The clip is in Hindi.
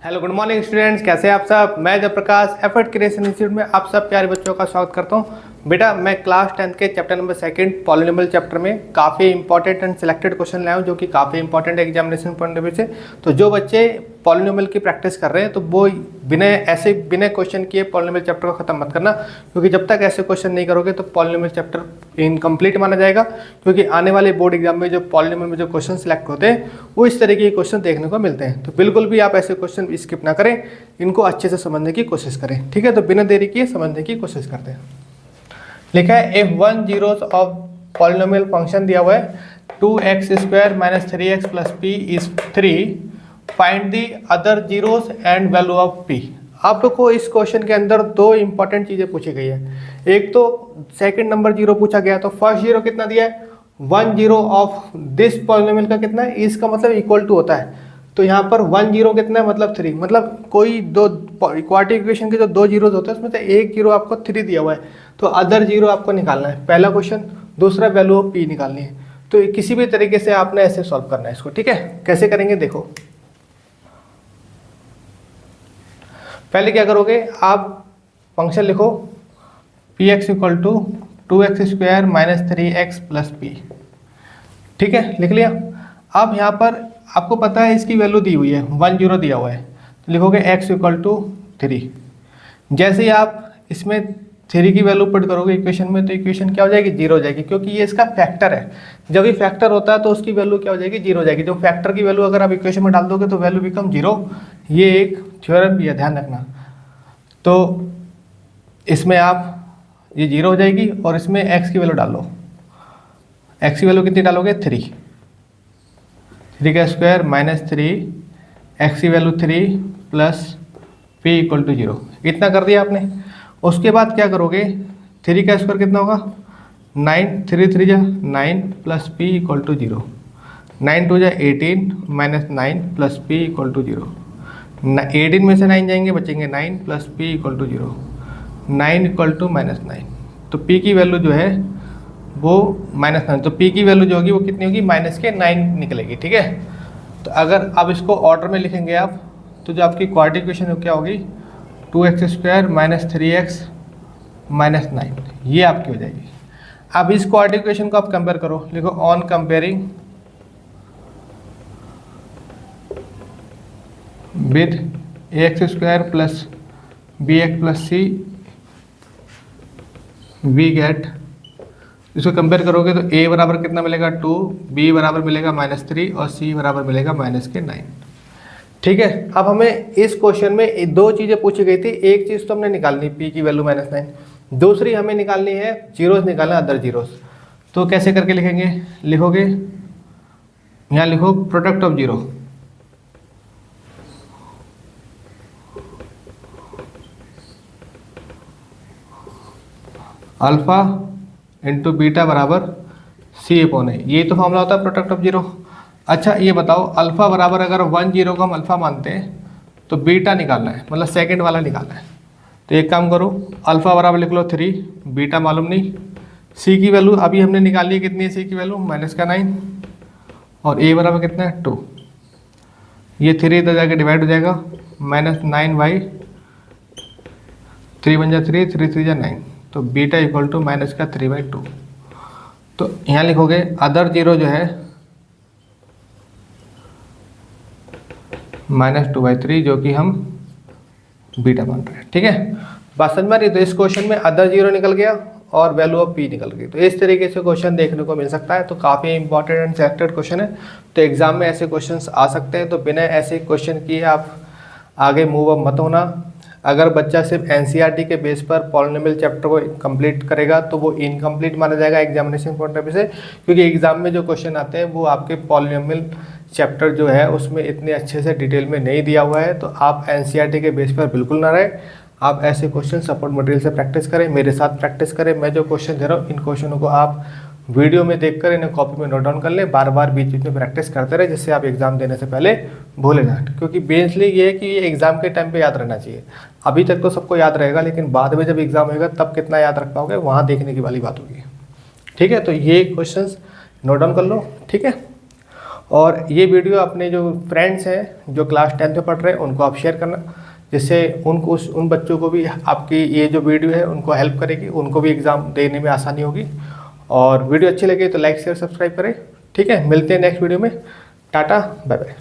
हेलो गुड मॉर्निंग स्टूडेंट्स, कैसे हैं आप सब। मैं जयप्रकाश एफर्ट क्रिएशन इंस्टीट्यूट में आप सब प्यारे बच्चों का स्वागत करता हूं। बेटा मैं क्लास 10th के चैप्टर नंबर 2 पॉलिनोमियल चैप्टर में काफ़ी इंपॉर्टेंट एंड सिलेक्टेड क्वेश्चन लाया हूं जो कि काफ़ी इंपॉर्टेंट है एग्जामिनेशन पॉइंट ऑफ व्यू से। तो जो बच्चे पॉलिनोमियल की प्रैक्टिस कर रहे हैं तो वो बिना क्वेश्चन किए पॉलिनोमियल चैप्टर को खत्म मत करना, क्योंकि जब तक ऐसे क्वेश्चन नहीं करोगे तो पॉलिनोमियल चैप्टर इनकम्प्लीट माना जाएगा। क्योंकि आने वाले बोर्ड एग्जाम में जो पॉलिनोमियल में जो क्वेश्चन सिलेक्ट होते हैं वो इस तरीके के क्वेश्चन देखने को मिलते हैं। तो बिल्कुल भी आप ऐसे क्वेश्चन स्किप ना करें, इनको अच्छे से समझने की कोशिश करें। ठीक है, तो बिना देरी किए समझने की कोशिश करते हैं। लिखा है if 1 zeros of polynomial function दिया हुआ है 2x² - 3x + p is 3, find the other zeros and value of p। आपको इस क्वेश्चन के अंदर दो इंपॉर्टेंट चीजें पूछी गई है। एक तो सेकंड नंबर जीरो पूछा गया, तो फर्स्ट जीरो कितना दिया है 1 0 ऑफ दिस पॉलिनोमियल का कितना है, इसका मतलब इक्वल टू होता है। तो यहाँ पर 1 0 कितना है मतलब 3, मतलब कोई दो क्वाड्रेटिक इक्वेशन के जो दो जीरोस होते हैं उसमें से एक जीरो आपको 3 दिया हुआ है, तो अदर जीरो आपको निकालना है। पहला क्वेश्चन। दूसरा वैल्यू ऑफ p निकालनी है। तो किसी भी तरीके से आपने ऐसे सॉल्व करना है इसको। ठीक है, कैसे करेंगे देखो। पहले क्या करोगे, आप फंक्शन लिखो px = 2x² - 3x + p। ठीक है, लिख लिया। अब यहाँ पर आपको पता है इसकी वैल्यू दी हुई है 1 0 दिया हुआ है, तो लिखोगे x = 3। जैसे ही आप इसमें 3 की वैल्यू पुट करोगे इक्वेशन में, तो इक्वेशन क्या हो जाएगी 0 हो जाएगी, क्योंकि ये इसका फैक्टर है। जब ये फैक्टर होता है तो उसकी वैल्यू क्या हो जाएगी 0 हो जाएगी। जो फैक्टर की वैल्यू अगर आप इक्वेशन में डाल दोगे तो वैल्यू बिकम 0। ये एक थ्योरम भी है, ध्यान रखना। तो इसमें आप ये 0 हो जाएगी और इसमें x की वैल्यू डालो। x की वैल्यू कितनी डालोगे 3 - 3 x की वैल्यू 3 + p = 0। इतना कर दिया आपने। उसके बाद क्या करोगे, 3 का स्क्वायर कितना होगा 9, 3 3 जा 9 + p = 0। 9 2 जा 18 - 9 + p = 0। 18 में से 9 जाएंगे, बचेंगे 9 + p = 0। 9 = -9, तो p की वैल्यू जो है वो -9, तो p की वैल्यू जो होगी वो कितनी होगी -9 निकलेगी। ठीक है, तो अगर अब इसको ऑर्डर में लिखेंगे आप, तो जो आपकी क्वाड्रेटिक इक्वेशन क्या होगी 2x² - 3x - 9, ये आपकी हो जाएगी। अब इस क्वाड्रेटिक इक्वेशन को आप कंपेयर करो, लिखो on comparing with ax² + bx + c we get. इसको कंपेयर करोगे तो a बराबर कितना मिलेगा 2, b बराबर मिलेगा -3 और c बराबर मिलेगा -9। ठीक है, अब हमें इस क्वेश्चन में दो चीज़ें पूछी गई थी। एक चीज़ तो हमने निकालनी p की वैल्यू -9, दूसरी हमें निकालनी है जीरोस निकालना, अदर जीरोस। तो कैसे करके लिखेंगे, लिखोगे यहाँ लिखो product of zero, alpha into beta बराबर c/a। ये तो फॉर्मूला होता है प्रोडक्ट ऑफ जीरो। अच्छा ये बताओ, अल्फा बराबर अगर 1 0 को हम अल्फा मानते हैं तो बीटा निकालना है, मतलब सेकंड वाला निकालना है। तो एक काम करो, अल्फा बराबर लिख लो 3, बीटा मालूम नहीं। c की वैल्यू अभी हमने निकाली है, कितनी है c की वैल्यू -9, और a बराबर कितना है 2। ये 3 इधर जाके डिवाइड हो जाएगा, -9/3 बन जा 3, 3 3 जा 9, तो बीटा = -3/2। तो यहाँ लिखोगे अदर जीरो जो है -2/3, जो कि हम बीटा मान रहे हैं। ठीक है, बात समझ में आ रही है। तो इस क्वेश्चन में अदर जीरो निकल गया और वैल्यू ऑफ p निकल गई। तो इस तरीके से क्वेश्चन देखने को मिल सकता है। तो काफ़ी इंपॉर्टेंट एंड सिलेक्टेड क्वेश्चन है, तो एग्जाम में ऐसे क्वेश्चंस आ सकते हैं। तो बिना ऐसे क्वेश्चन किए आप आगे मूव अप मत होना। अगर बच्चा सिर्फ एनसीईआरटी के बेस पर पॉलिनोमियल चैप्टर को कंप्लीट करेगा तो वो इनकम्प्लीट माना जाएगा एग्जामिनेशन पॉइंट ऑफ व्यू से, क्योंकि एग्जाम में जो क्वेश्चन आते हैं वो आपके पॉलिनोमियल चैप्टर जो है उसमें इतने अच्छे से डिटेल में नहीं दिया हुआ है। तो आप एनसीईआरटी के बेस पर बिल्कुल ना रहे, आप ऐसे क्वेश्चन सपोर्ट मटेरियल से प्रैक्टिस करें, मेरे साथ प्रैक्टिस करें। मैं जो क्वेश्चन दे रहा हूँ इन क्वेश्चनों को आप वीडियो में देखकर इन्हें कॉपी में नोट डाउन कर लें, बार बार बीच बीच में प्रैक्टिस करते रहे, जिससे आप एग्जाम देने से पहले भूले ना। क्योंकि बेसिकली ये है कि ये एग्जाम के टाइम पे याद रहना चाहिए। अभी तक तो सबको याद रहेगा, लेकिन बाद में जब एग्जाम होगा तब कितना याद रख पाओगे, वहाँ देखने की वाली बात होगी। ठीक है, तो ये क्वेश्चंस नोट डाउन कर लो। ठीक है, और ये वीडियो अपने जो फ्रेंड्स हैं जो क्लास 10th में पढ़ रहे हैं उनको आप शेयर करना, जिससे उनको उन बच्चों को भी आपकी ये जो वीडियो है उनको हेल्प करेगी, उनको भी एग्ज़ाम देने में आसानी होगी। और वीडियो अच्छी लगे तो लाइक शेयर सब्सक्राइब करें। ठीक है, मिलते हैं नेक्स्ट वीडियो में। Tata bye bye.